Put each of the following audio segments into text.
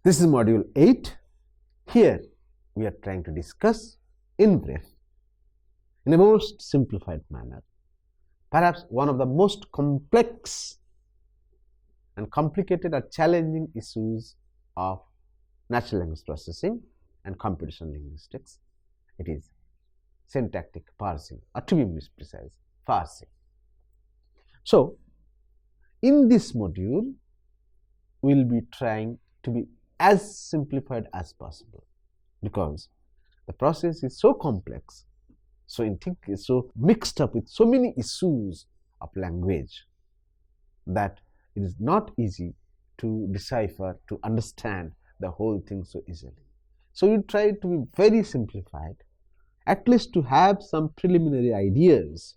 This is module 8. Here we are trying to discuss in brief, in a most simplified manner, perhaps one of the most complex and complicated or challenging issues of natural language processing and computational linguistics. It is syntactic parsing, or to be more precise, parsing. So, in this module, we will be trying to be as simplified as possible, because the process is so complex, so mixed up with so many issues of language that it is not easy to decipher, to understand the whole thing so easily. So we try to be very simplified, at least to have some preliminary ideas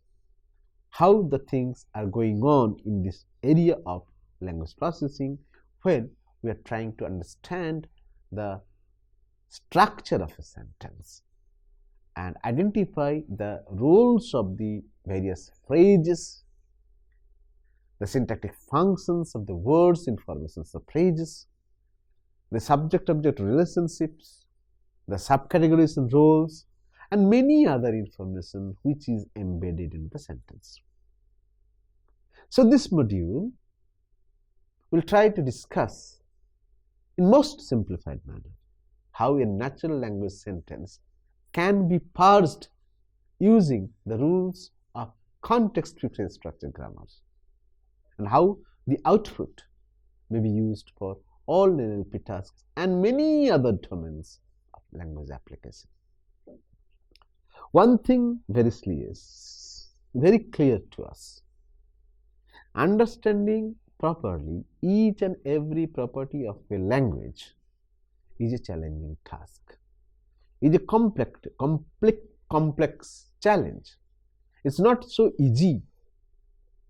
how the things are going on in this area of language processing when we are trying to understand the structure of a sentence and identify the roles of the various phrases, the syntactic functions of the words in formations of phrases, the subject-object relationships, the subcategories and roles, and many other information which is embedded in the sentence. So this module will try to discuss in most simplified manner how a natural language sentence can be parsed using the rules of context-free phrase structure grammars, and how the output may be used for all NLP tasks and many other domains of language application. One thing very clear to us: understanding properly each and every property of a language is a challenging task. It is a complex challenge. It's not so easy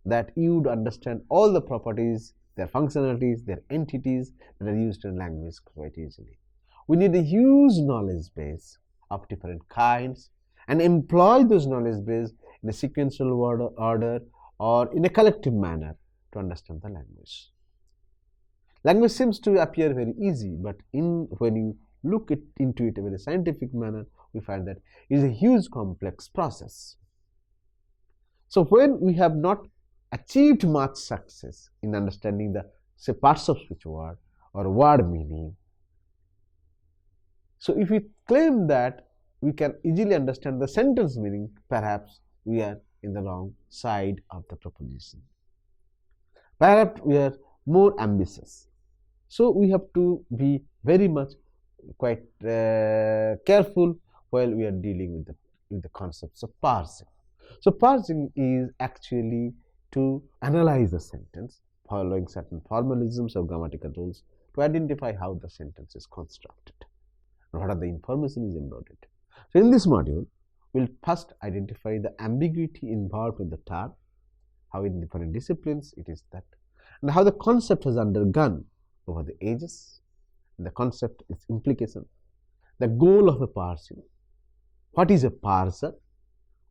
that you would understand all the properties, their functionalities, their entities that are used in language quite easily. We need a huge knowledge base of different kinds and employ those knowledge base in a sequential order or in a collective manner to understand the language. Language seems to appear very easy, but when you look into it in a very scientific manner, we find that it is a huge complex process. So when we have not achieved much success in understanding the, say, parts of speech word or word meaning, so if we claim that we can easily understand the sentence meaning, perhaps we are in the wrong side of the proposition. Perhaps we are more ambitious. So we have to be very much quite careful while we are dealing with the concepts of parsing. So parsing is actually to analyze a sentence following certain formalisms or grammatical rules to identify how the sentence is constructed and what are the information is embodied. So in this module, we'll first identify the ambiguity involved in the term, how in different disciplines it is that, and how the concept has undergone over the ages, the concept, its implication, the goal of a parsing, what is a parser,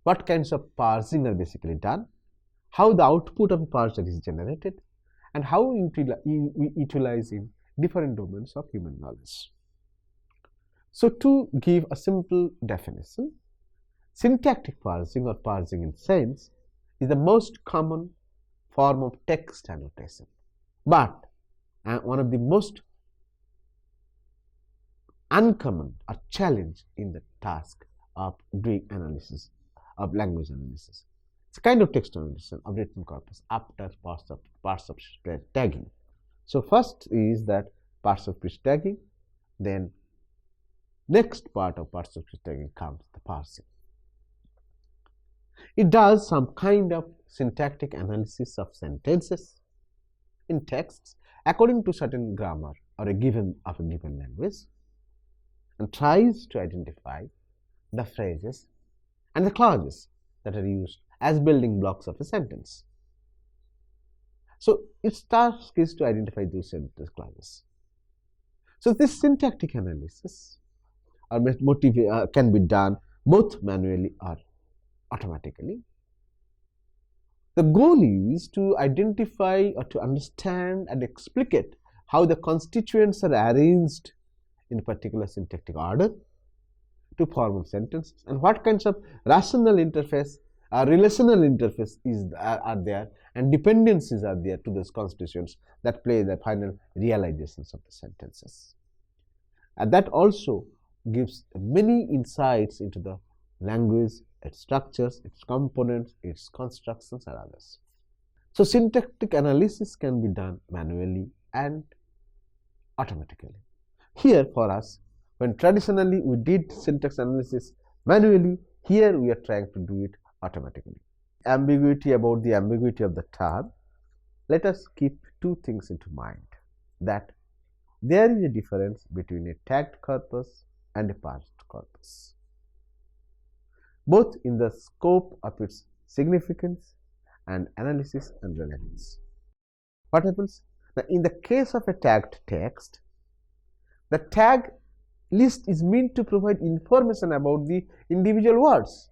what kinds of parsing are basically done, how the output of a parser is generated, and how we utilize in different domains of human knowledge. So to give a simple definition, syntactic parsing or parsing in sense is the most common form of text annotation, but one of the most uncommon or challenge in the task of doing analysis, of language analysis. It's a kind of text annotation of written corpus after parts of speech tagging. So first is that parts of speech tagging, then next part of parts of speech tagging comes the parsing. It does some kind of syntactic analysis of sentences in texts according to certain grammar or a given language, and tries to identify the phrases and the clauses that are used as building blocks of a sentence. So its task is to identify those sentence clauses. So this syntactic analysis can be done both manually or automatically. The goal is to identify or to understand and explicate how the constituents are arranged in particular syntactic order to form sentences, and what kinds of rational interface or relational interface are there, and dependencies are there to those constituents that play the final realizations of the sentences. And that also gives many insights into the language, its structures, its components, its constructions, and others. So syntactic analysis can be done manually and automatically. Here for us, when traditionally we did syntax analysis manually, here we are trying to do it automatically. Ambiguity about the ambiguity of the term. Let us keep two things into mind, that there is a difference between a tagged corpus and a parsed corpus, both in the scope of its significance and analysis and relevance. What happens? Now, in the case of a tagged text, the tag list is meant to provide information about the individual words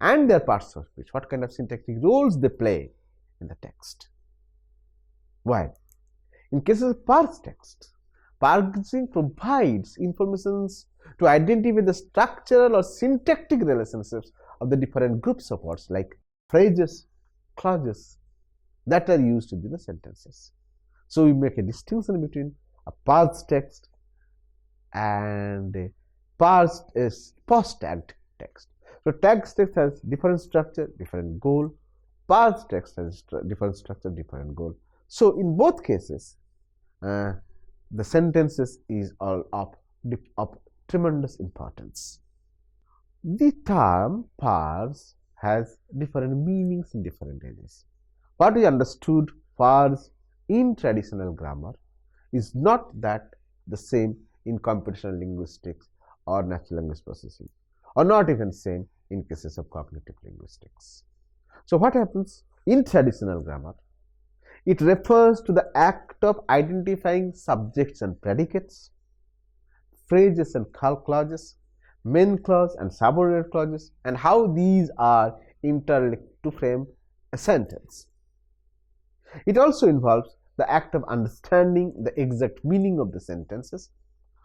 and their parts of speech, what kind of syntactic roles they play in the text. While in cases of parsed text, parsing provides information to identify the structural or syntactic relationships of the different groups of words like phrases, clauses that are used in the sentences. So we make a distinction between a parsed text and a post-tagged text. So tagged text has different structure, different goal. Parsed text has different structure, different goal. So in both cases, the sentences is all of tremendous importance. The term parse has different meanings in different areas. What we understood parse in traditional grammar is not that the same in computational linguistics or natural language processing, or not even same in cases of cognitive linguistics. So what happens in traditional grammar? It refers to the act of identifying subjects and predicates, phrases and clauses, main clause and subordinate clauses, and how these are interlinked to frame a sentence. It also involves the act of understanding the exact meaning of the sentences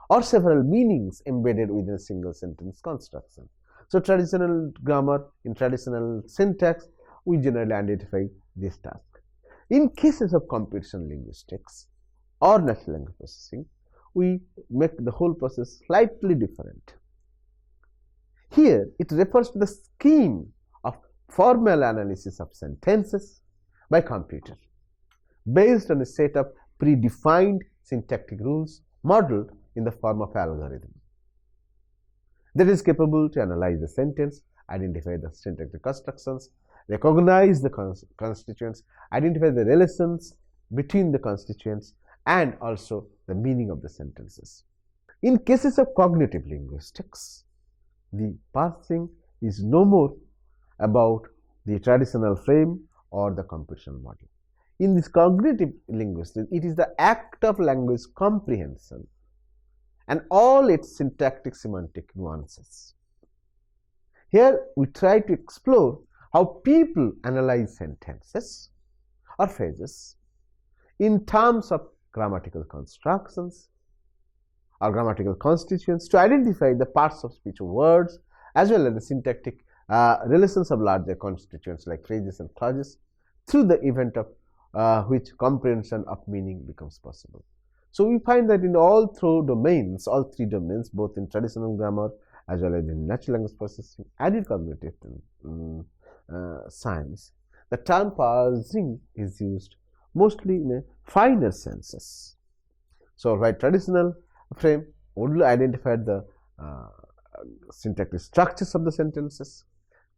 or several meanings embedded within a single sentence construction. So traditional grammar, in traditional syntax, we generally identify this task. In cases of computational linguistics or natural language processing, we make the whole process slightly different. Here, it refers to the scheme of formal analysis of sentences by computer based on a set of predefined syntactic rules modeled in the form of algorithm that is capable to analyze the sentence, identify the syntactic constructions, recognize the constituents, identify the relations between the constituents, and also the meaning of the sentences. In cases of cognitive linguistics, the parsing is no more about the traditional frame or the computational model. In this cognitive linguistics, it is the act of language comprehension and all its syntactic semantic nuances. Here we try to explore how people analyze sentences or phrases in terms of grammatical constructions or grammatical constituents to identify the parts of speech of words as well as the syntactic relations of larger constituents like phrases and clauses through the event of which comprehension of meaning becomes possible. So we find that in all three domains, both in traditional grammar as well as in natural language processing and in cognitive science, the term parsing is used mostly in a finer senses. So by traditional frame, only identified the syntactic structures of the sentences.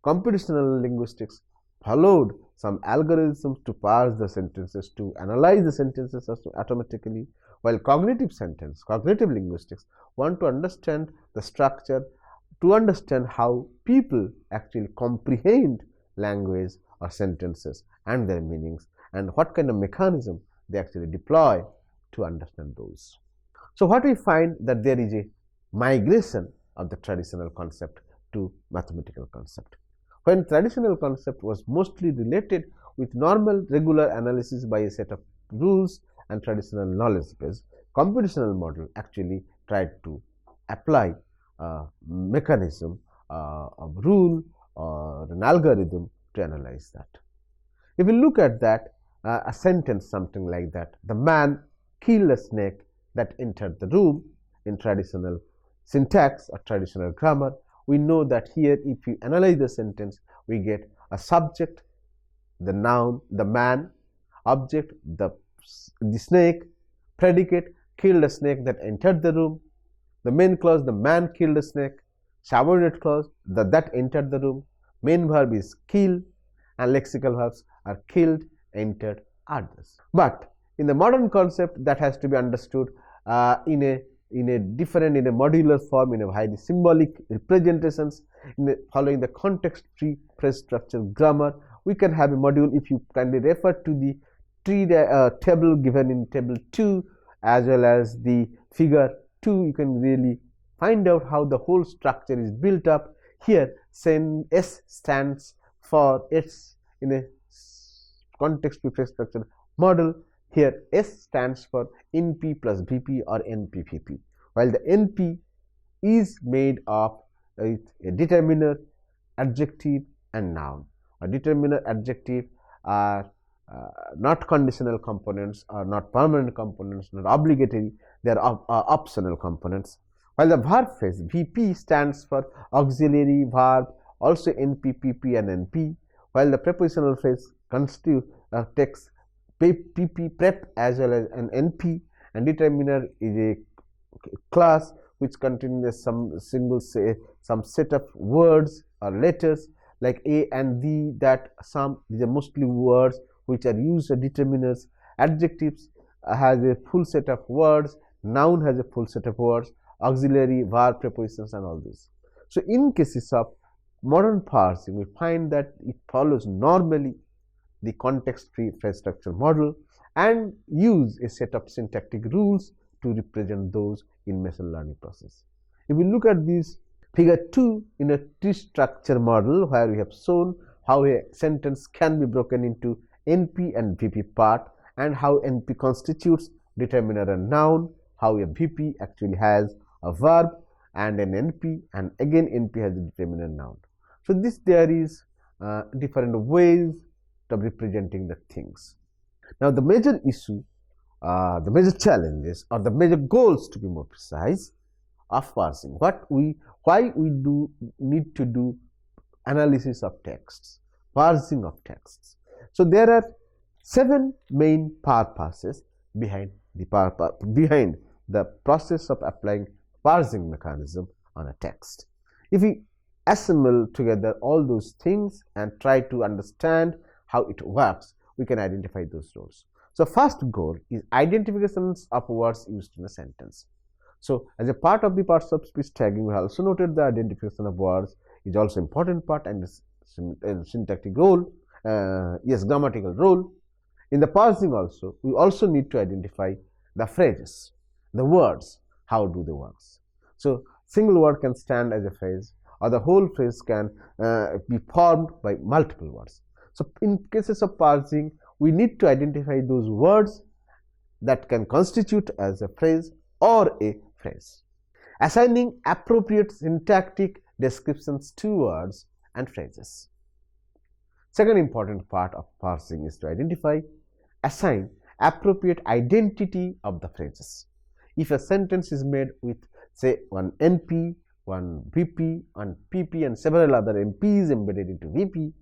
Computational linguistics followed some algorithms to parse the sentences, to analyze the sentences automatically, while cognitive linguistics want to understand the structure, to understand how people actually comprehend language or sentences and their meanings, and what kind of mechanism they actually deploy to understand those. So what we find that there is a migration of the traditional concept to mathematical concept. When traditional concept was mostly related with normal regular analysis by a set of rules and traditional knowledge base. Computational model actually tried to apply a mechanism of rule or an algorithm to analyze that. If we look at that, a sentence something like that, the man killed a snake that entered the room, in traditional syntax or traditional grammar, we know that here if we analyze the sentence, we get a subject, the noun, the man, object, the snake, predicate, killed a snake that entered the room, the main clause, the man killed a snake, subordinate clause, that entered the room, main verb is kill, and lexical verbs are killed, entered, others. But in the modern concept, that has to be understood in a modular form, in a highly symbolic representations, following the context-free phrase structure grammar. We can have a module. If you kindly refer to the tree table given in table 2 as well as the figure 2, you can really find out how the whole structure is built up. Here, S stands for S in a context-free phrase structure model. Here, S stands for NP plus VP or NP-VP, while the NP is made of a determiner, adjective, and noun. A determiner, adjective are not conditional components, are not permanent components, not obligatory, they are optional components. While the verb phrase VP stands for auxiliary verb, also NP, PP, and NP, while the prepositional phrase takes PP, prep, as well as an NP, and determiner is a class which contains some set of words or letters like A and D, that these are mostly words which are used as determiners. Adjectives has a full set of words, noun has a full set of words, auxiliary, verb, prepositions, and all this. So in cases of modern parsing, we find that it follows normally the context-free phrase structure model and use a set of syntactic rules to represent those in machine learning process. If we look at this figure 2 in a tree structure model, where we have shown how a sentence can be broken into NP and VP part, and how NP constitutes determiner and noun, how a VP actually has a verb and an NP, and again NP has a determiner and noun. So this there is different ways of representing the things. Now the major issue, the major challenges, or the major goals, to be more precise, of parsing, why we need to do analysis of texts, parsing of texts. So there are 7 main purposes behind the process of applying parsing mechanism on a text. If we assemble together all those things and try to understand how it works, we can identify those roles. So first goal is identifications of words used in a sentence. So as a part of the parts of speech tagging, we have also noted the identification of words is also important part, and syntactic role, grammatical role. In the parsing also, we also need to identify the phrases, the words, how do they work. So single word can stand as a phrase, or the whole phrase can be formed by multiple words. So in cases of parsing, we need to identify those words that can constitute as a phrase or a phrase, assigning appropriate syntactic descriptions to words and phrases. Second important part of parsing is to assign appropriate identity of the phrases. If a sentence is made with, say, one NP, one VP, one PP, and several other MPs embedded into VP,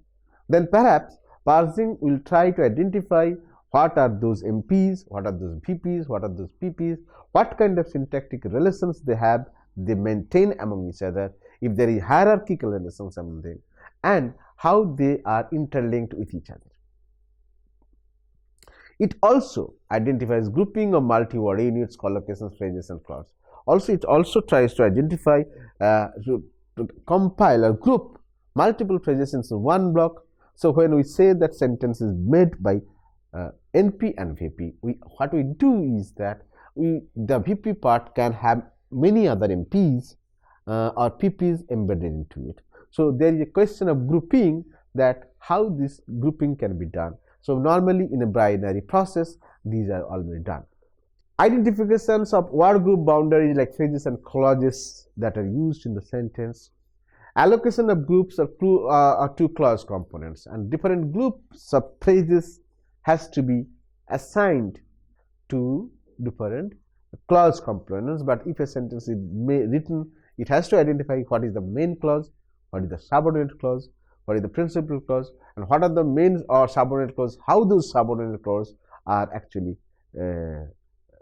then perhaps parsing will try to identify what are those MPs, what are those VPs, what are those PPs, what kind of syntactic relations they maintain among each other, if there is hierarchical relations among them, and how they are interlinked with each other. It also identifies grouping of multi-word units, collocations, phrases, and clauses. Also, it also tries to identify, to compile or group multiple phrases into one block. So when we say that sentence is made by NP and VP, what we do is that the VP part can have many other MPs or PPs embedded into it. So there is a question of grouping, that how this grouping can be done. So normally in a binary process, these are already done. Identifications of word group boundaries like phrases and clauses that are used in the sentence. Allocation of groups are two clause components, and different groups of phrases has to be assigned to different clause components. But if a sentence is written, it has to identify what is the main clause, what is the subordinate clause, what is the principal clause, and what are the main or subordinate clause, how those subordinate clauses are actually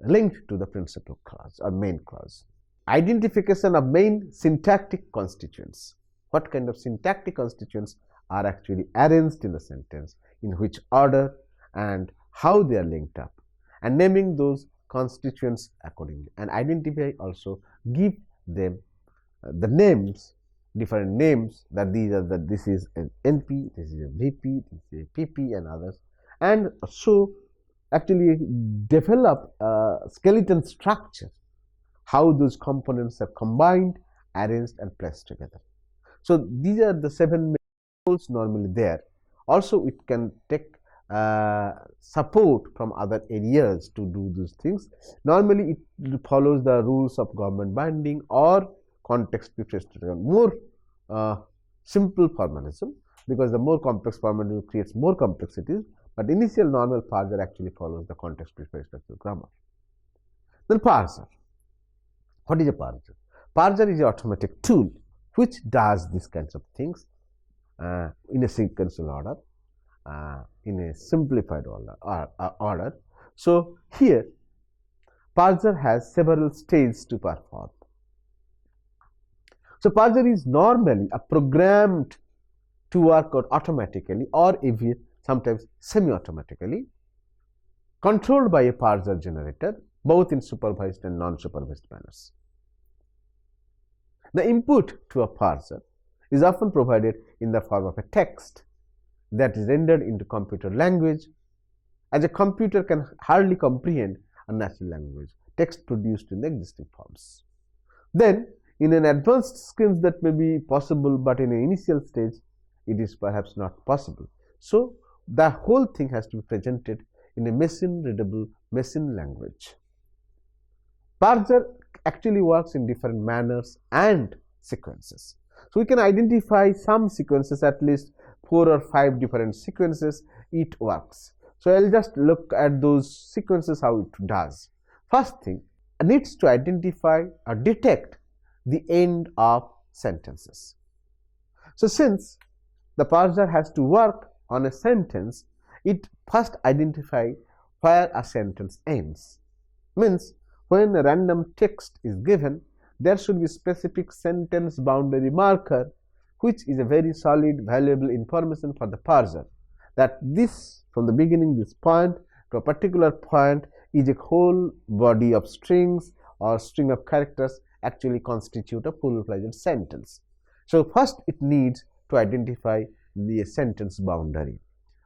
linked to the principal clause or main clause. Identification of main syntactic constituents. What kind of syntactic constituents are actually arranged in the sentence, in which order and how they are linked up, and naming those constituents accordingly. And identify also give them the names, different names, that these are that this is an NP, this is a VP, this is a PP, and others, and so actually develop a skeleton structure, how those components are combined, arranged, and placed together. So these are the 7 roles normally there. Also, it can take support from other areas to do these things. Normally, it follows the rules of government binding or context prefixed more simple formalism, because the more complex formalism creates more complexities. But initial normal parser actually follows the context prefixed grammar. Then parser. What is a parser? Parser is an automatic tool which does these kinds of things in a sequential order, in a simplified order. So here, parser has several stages to perform. So parser is normally programmed to work out automatically, or even sometimes semi-automatically, controlled by a parser generator, both in supervised and non-supervised manners. The input to a parser is often provided in the form of a text that is rendered into computer language, as a computer can hardly comprehend a natural language text produced in the existing forms. Then, in an advanced schemes that may be possible, but in an initial stage, it is perhaps not possible. So, the whole thing has to be presented in a machine-readable machine language. Parser actually works in different manners and sequences. So we can identify some sequences, at least 4 or 5 different sequences it works. So I'll just look at those sequences, how it does. First thing, it needs to identify or detect the end of sentences. So since the parser has to work on a sentence, it first identifies where a sentence ends. Means when a random text is given, there should be specific sentence boundary marker, which is a very solid, valuable information for the parser, that this, from the beginning, this point to a particular point is a whole body of strings or string of characters actually constitute a full-fledged sentence. So first it needs to identify the sentence boundary.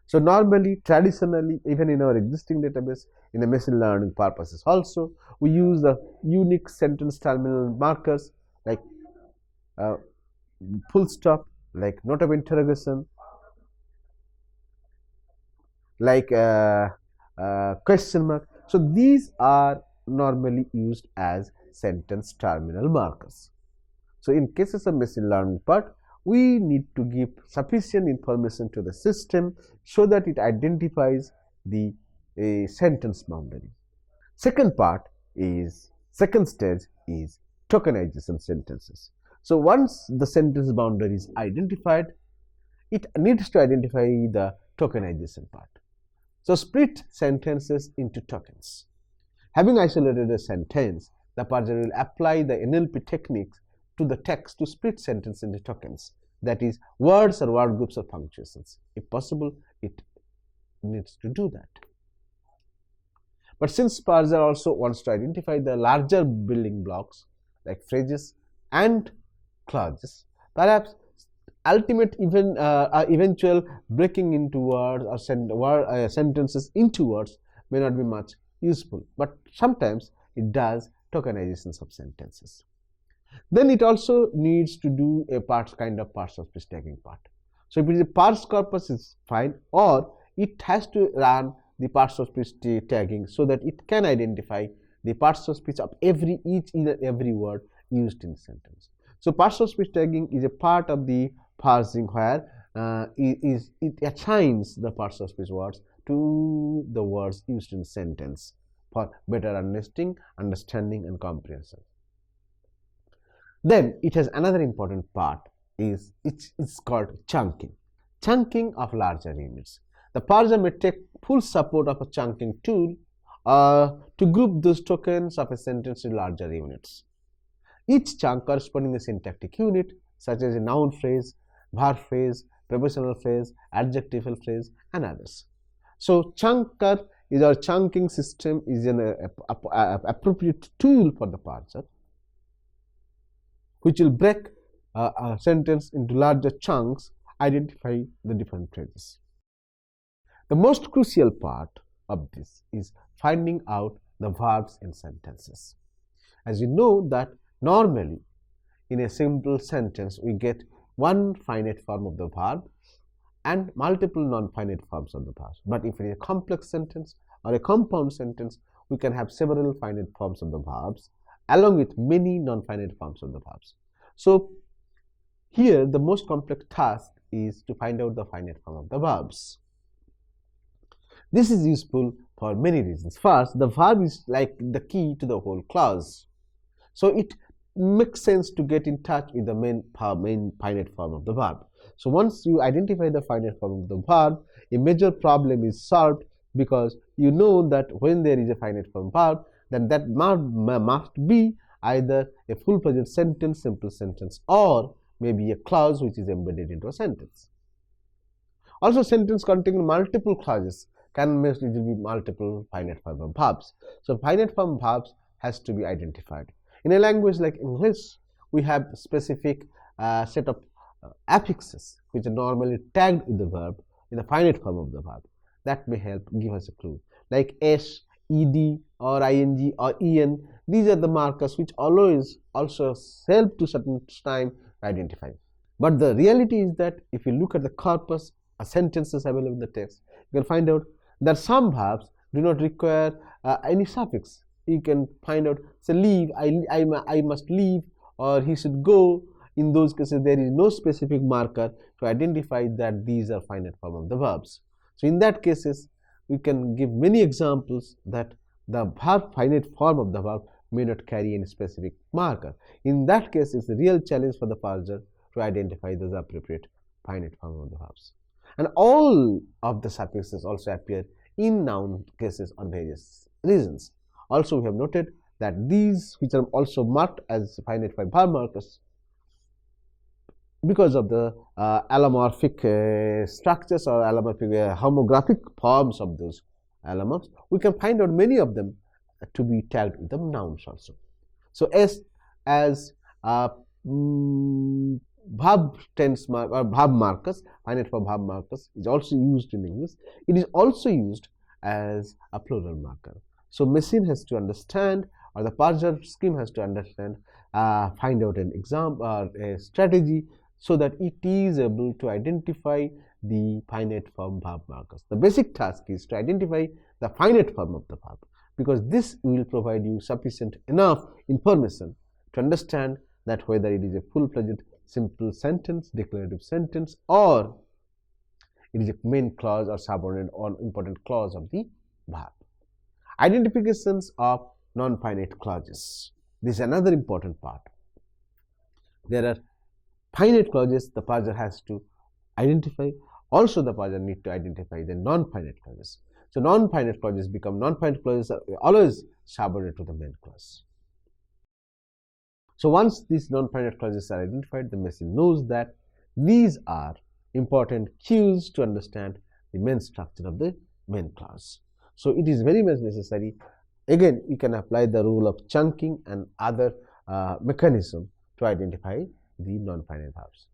So normally, traditionally, even in our existing database, in a machine learning purposes also, we use the unique sentence terminal markers like full stop, like note of interrogation, like question mark. So these are normally used as sentence terminal markers. So in cases of machine learning part, we need to give sufficient information to the system so that it identifies the sentence boundary. Second stage is tokenization sentences. So once the sentence boundary is identified, it needs to identify the tokenization part. So split sentences into tokens. Having isolated a sentence, the parser will apply the NLP techniques to the text to split sentence into tokens, that is, words or word groups or punctuations. If possible, it needs to do that. But since parser also wants to identify the larger building blocks like phrases and clauses, perhaps ultimate eventual breaking into words or sentences into words may not be much useful, but sometimes it does tokenizations of sentences. Then it also needs to do a kind of parser speech tagging part. So if it is a parse corpus, is fine, or it has to run the parts of speech tagging so that it can identify the parts of speech of each and every word used in sentence. So parts of speech tagging is a part of the parsing where it assigns the parts of speech words to the words used in sentence for better understanding and comprehension. Then it has another important part is it's called chunking. Chunking of larger units. The parser may take full support of a chunking tool to group those tokens of a sentence in larger units. Each chunk corresponding a syntactic unit such as a noun phrase, verb phrase, prepositional phrase, adjectival phrase and others. So chunker is our chunking system is an appropriate tool for the parser which will break a sentence into larger chunks, identify the different phrases. The most crucial part of this is finding out the verbs in sentences. As you know that normally in a simple sentence we get one finite form of the verb and multiple non-finite forms of the verbs. But if it is a complex sentence or a compound sentence, we can have several finite forms of the verbs along with many non-finite forms of the verbs. So here the most complex task is to find out the finite form of the verbs. This is useful for many reasons. First, the verb is like the key to the whole clause. So it makes sense to get in touch with the main finite form of the verb. So once you identify the finite form of the verb, a major problem is solved because you know that when there is a finite form verb, then that must be either a full present sentence, simple sentence, or maybe a clause which is embedded into a sentence. Also, sentence containing multiple clauses can most easily be multiple finite form verbs. So finite form verbs has to be identified. In a language like English, we have specific set of affixes which are normally tagged with the verb in the finite form of the verb. That may help give us a clue, like s, ed, or ing, or en. These are the markers which always also help to certain time to identify. But the reality is that if you look at the corpus of sentences available in the text, you can find out that some verbs do not require any suffix. You can find out, say, leave, I must leave, or he should go. In those cases, there is no specific marker to identify that these are finite form of the verbs. So in that cases, we can give many examples that the verb finite form of the verb may not carry any specific marker. In that case, it's a real challenge for the parser to identify those appropriate finite form of the verbs. And all of the suffixes also appear in noun cases on various reasons. Also, we have noted that these which are also marked as finite form verb markers because of the allomorphic structures or allomorphic homographic forms of those allomorphs, we can find out many of them to be tagged with the nouns also. So S as verb tense or verb markers, finite form verb markers, is also used in English. It is also used as a plural marker. So machine has to understand, or the parser scheme has to understand, find out an example or a strategy so that it is able to identify the finite form verb markers. The basic task is to identify the finite form of the verb, because this will provide you sufficient enough information to understand that whether it is a full-fledged simple sentence, declarative sentence, or it is a main clause or subordinate or important clause of the verb. Identifications of non-finite clauses. This is another important part. There are finite clauses the parser has to identify. Also, the parser need to identify the non-finite clauses. So, non-finite clauses become non-finite clauses are always subordinate to the main clause. So, once these non-finite clauses are identified, the machine knows that these are important cues to understand the main structure of the main clause. So, it is very much necessary. Again, we can apply the rule of chunking and other mechanism to identify the non-finite verbs.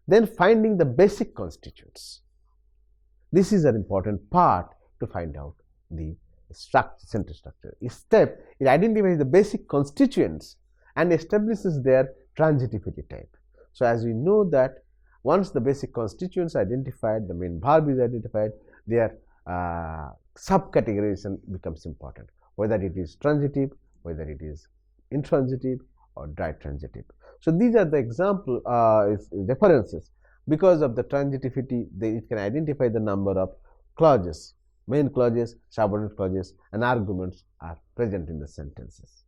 Then finding the basic constituents. This is an important part to find out the sentence structure. Each step, it identifies the basic constituents and establishes their transitivity type. So as we know that once the basic constituents are identified, the main verb is identified, their subcategorization becomes important, whether it is transitive, whether it is intransitive or ditransitive. So these are the example references. Because of the transitivity, it can identify the number of clauses, main clauses, subordinate clauses, and arguments are present in the sentences.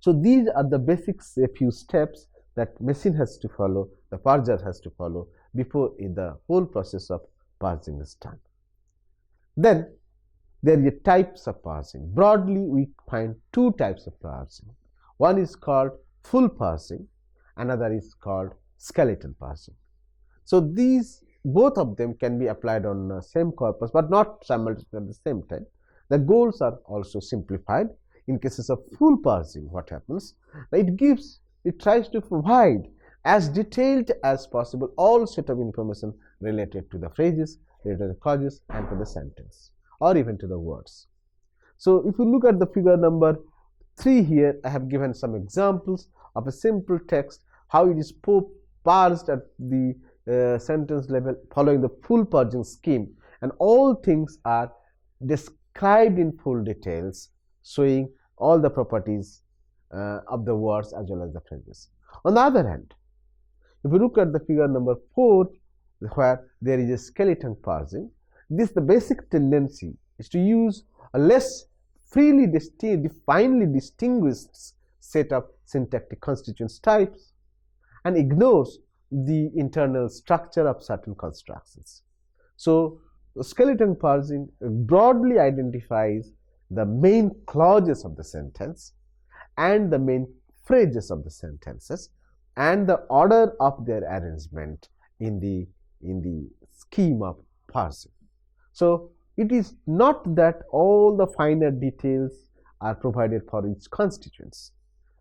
So these are the basics, a few steps that machine has to follow, the parser has to follow before the whole process of parsing is done. Then there are types of parsing. Broadly, we find two types of parsing. One is called full parsing, another is called skeleton parsing. So these both of them can be applied on the same corpus, but not simultaneously at the same time. The goals are also simplified. In cases of full parsing, what happens? It tries to provide as detailed as possible all set of information related to the phrases, related to the clauses, and to the sentence, or even to the words. So if you look at the figure number 3 here, I have given some examples of a simple text, how it is parsed at the sentence level following the full parsing scheme, and all things are described in full details, showing all the properties of the words as well as the phrases. On the other hand, if you look at the figure number 4, where there is a skeleton parsing, the basic tendency is to use a less freely finely distinguished set of syntactic constituent types and ignores the internal structure of certain constructions. So skeleton parsing broadly identifies the main clauses of the sentence and the main phrases of the sentences and the order of their arrangement in the scheme of parsing. So it is not that all the finer details are provided for each constituents.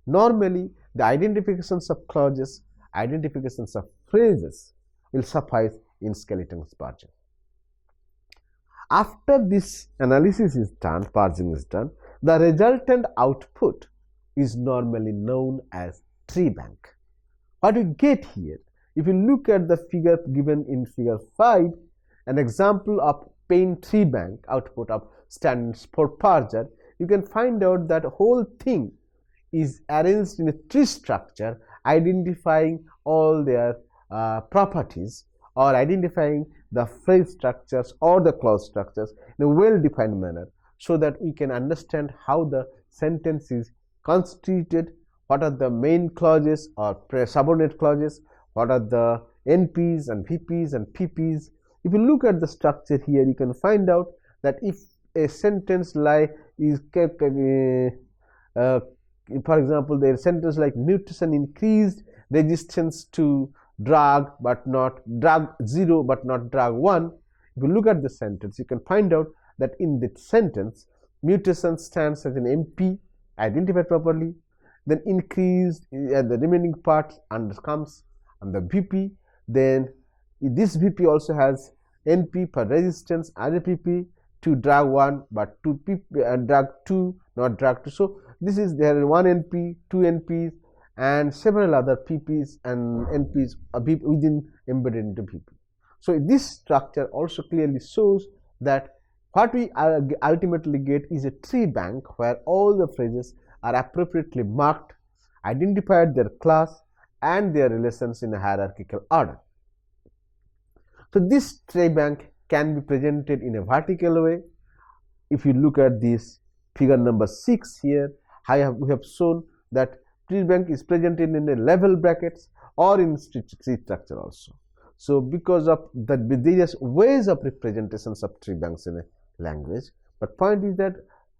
Normally, the identifications of clauses, identifications of phrases will suffice in skeleton parsing. After this analysis is done, parsing is done, the resultant output is normally known as tree bank. What we get here, if you look at the figure given in figure 5, an example of plain tree bank output of standards for parser, you can find out that whole thing is arranged in a tree structure, identifying all their properties or identifying the phrase structures or the clause structures in a well-defined manner, so that we can understand how the sentence is constituted, what are the main clauses or subordinate clauses, what are the NPs and VPs and PPs. If you look at the structure here, you can find out that if a sentence is kept, for example, the sentence like mutation increased resistance to drug but not drug 0 but not drug 1. If you look at the sentence, you can find out that in that sentence mutation stands as an MP identified properly, then increased and the remaining part comes on the VP. Then this VP also has NP for resistance as a PP to drug 1 but to drug 2 not drug 2. So this is there 1 NP, 2 NPs and several other PPs and NPs within embedded into PP. So this structure also clearly shows that what we ultimately get is a tree bank where all the phrases are appropriately marked, identified their class and their relations in a hierarchical order. So this tree bank can be presented in a vertical way. If you look at this figure number 6 here, we have shown that tree bank is presented in a level brackets or in tree structure also. So because of the various ways of representations of tree banks in a language, but point is that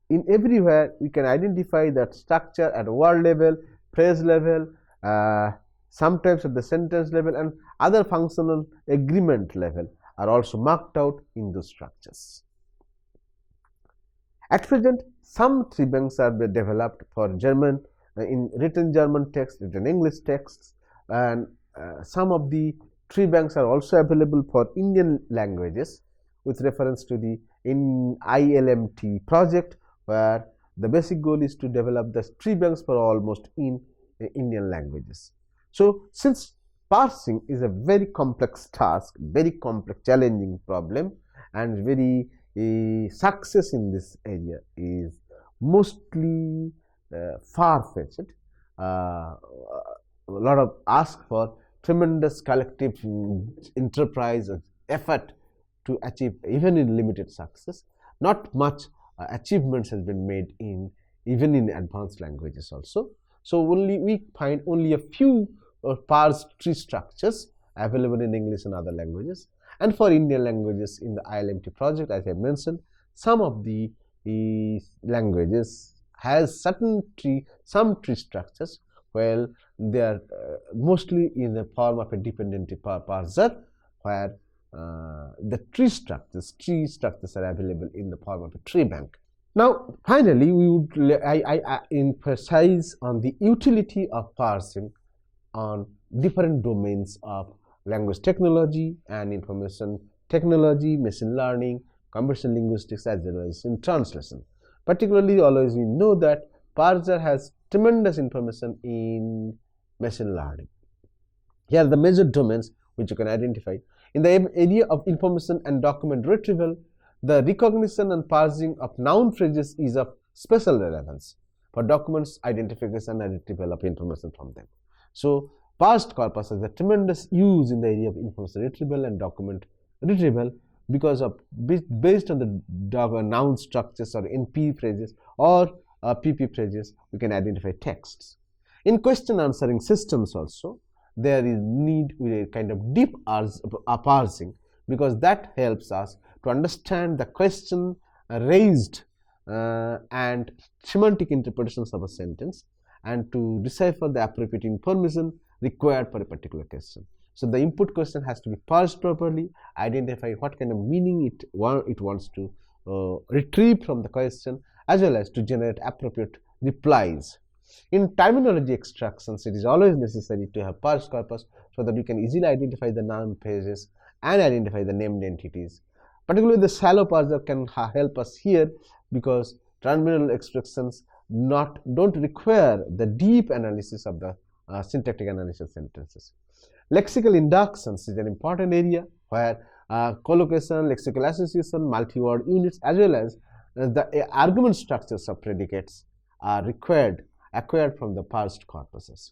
in everywhere we can identify that structure at word level, phrase level, sometimes at the sentence level, and other functional agreement level are also marked out in those structures. At present, some tree banks are developed for German, in written German text, written English texts, and some of the tree banks are also available for Indian languages with reference to the ILMT project, where the basic goal is to develop the tree banks for almost in Indian languages. So since parsing is a very complex task, very complex challenging problem and very success in this area is mostly far-fetched. A lot of ask for tremendous collective enterprise effort to achieve even in limited success. Not much achievements has been made in even in advanced languages also. So we find only a few parsed tree structures available in English and other languages. And for Indian languages in the ILMT project, as I mentioned, some of the languages has some tree structures, while they are mostly in the form of a dependency parser, where the tree structures are available in the form of a tree bank. Now, finally, I emphasize on the utility of parsing on different domains of language technology and information technology, machine learning, computational linguistics, as well as in translation. Particularly, always we know that parser has tremendous information in machine learning. Here are the major domains which you can identify. In the area of information and document retrieval, the recognition and parsing of noun phrases is of special relevance for documents identification and retrieval of information from them. So, parsed corpus has a tremendous use in the area of information retrieval and document retrieval because of based on the noun structures or NP phrases or PP phrases, we can identify texts. In question answering systems also, there is need with a kind of deep parsing because that helps us to understand the question raised and semantic interpretations of a sentence and to decipher the appropriate information required for a particular question. So the input question has to be parsed properly, identify what kind of meaning it wants to retrieve from the question, as well as to generate appropriate replies. In terminology extractions, it is always necessary to have parsed corpus so that we can easily identify the noun phrases and identify the named entities. Particularly, the shallow parser can help us here because terminology extractions don't require the deep analysis of the syntactic analysis sentences. Lexical inductions is an important area where collocation, lexical association, multi-word units, as well as the argument structures of predicates are acquired from the parsed corpuses.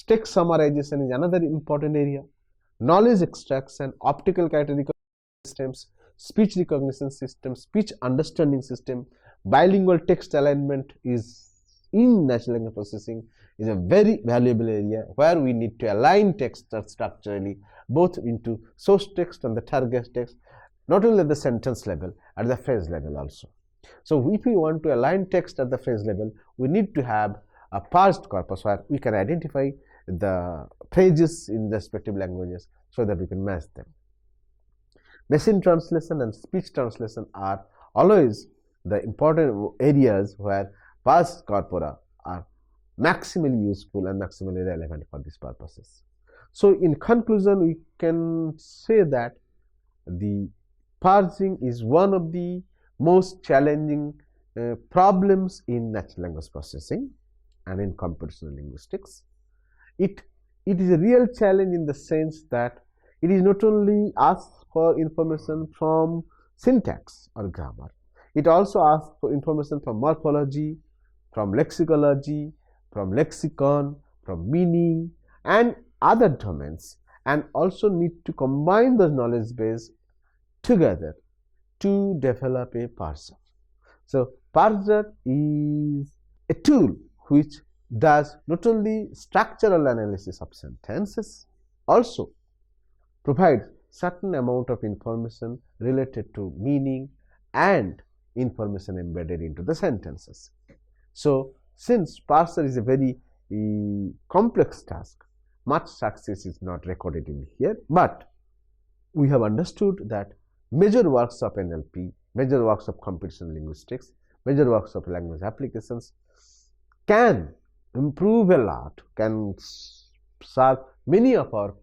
Text summarization is another important area. Knowledge extraction, optical character recognition systems, speech recognition system, speech understanding system, bilingual text alignment is in natural language processing is a very valuable area where we need to align text structurally both into source text and the target text, not only at the sentence level, at the phrase level also. So if we want to align text at the phrase level, we need to have a parsed corpus where we can identify the phrases in the respective languages so that we can match them. Machine translation and speech translation are always the important areas where parsed corpora are maximally useful and maximally relevant for these purposes. So in conclusion, we can say that the parsing is one of the most challenging problems in natural language processing and in computational linguistics. It is a real challenge in the sense that it is not only asks for information from syntax or grammar, it also asks for information from morphology, from lexicology, from lexicon, from meaning, and other domains, and also need to combine those knowledge base together to develop a parser. So parser is a tool which does not only structural analysis of sentences, also provides certain amount of information related to meaning and information embedded into the sentences. So since parser is a very complex task, much success is not recorded in here, but we have understood that major works of NLP, major works of computational linguistics, major works of language applications can improve a lot, can serve many of our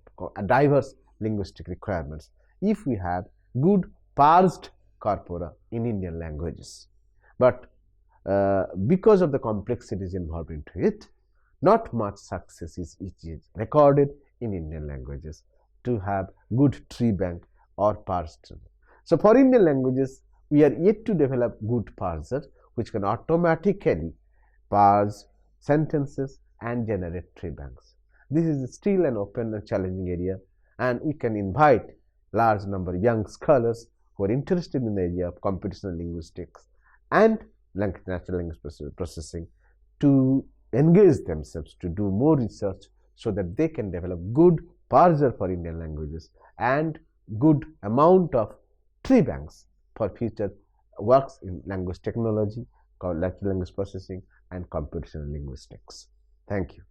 diverse linguistic requirements if we have good parsed corpora in Indian languages. But because of the complexities involved into it, not much success is recorded in Indian languages to have good tree bank or parsed. So for Indian languages, We are yet to develop good parsers which can automatically parse sentences and generate tree banks. This is still an open and challenging area, and we can invite large number of young scholars who are interested in the area of computational linguistics and natural language processing to engage themselves to do more research so that they can develop good parser for Indian languages and good amount of tree banks for future works in language technology, natural language processing, and computational linguistics. Thank you.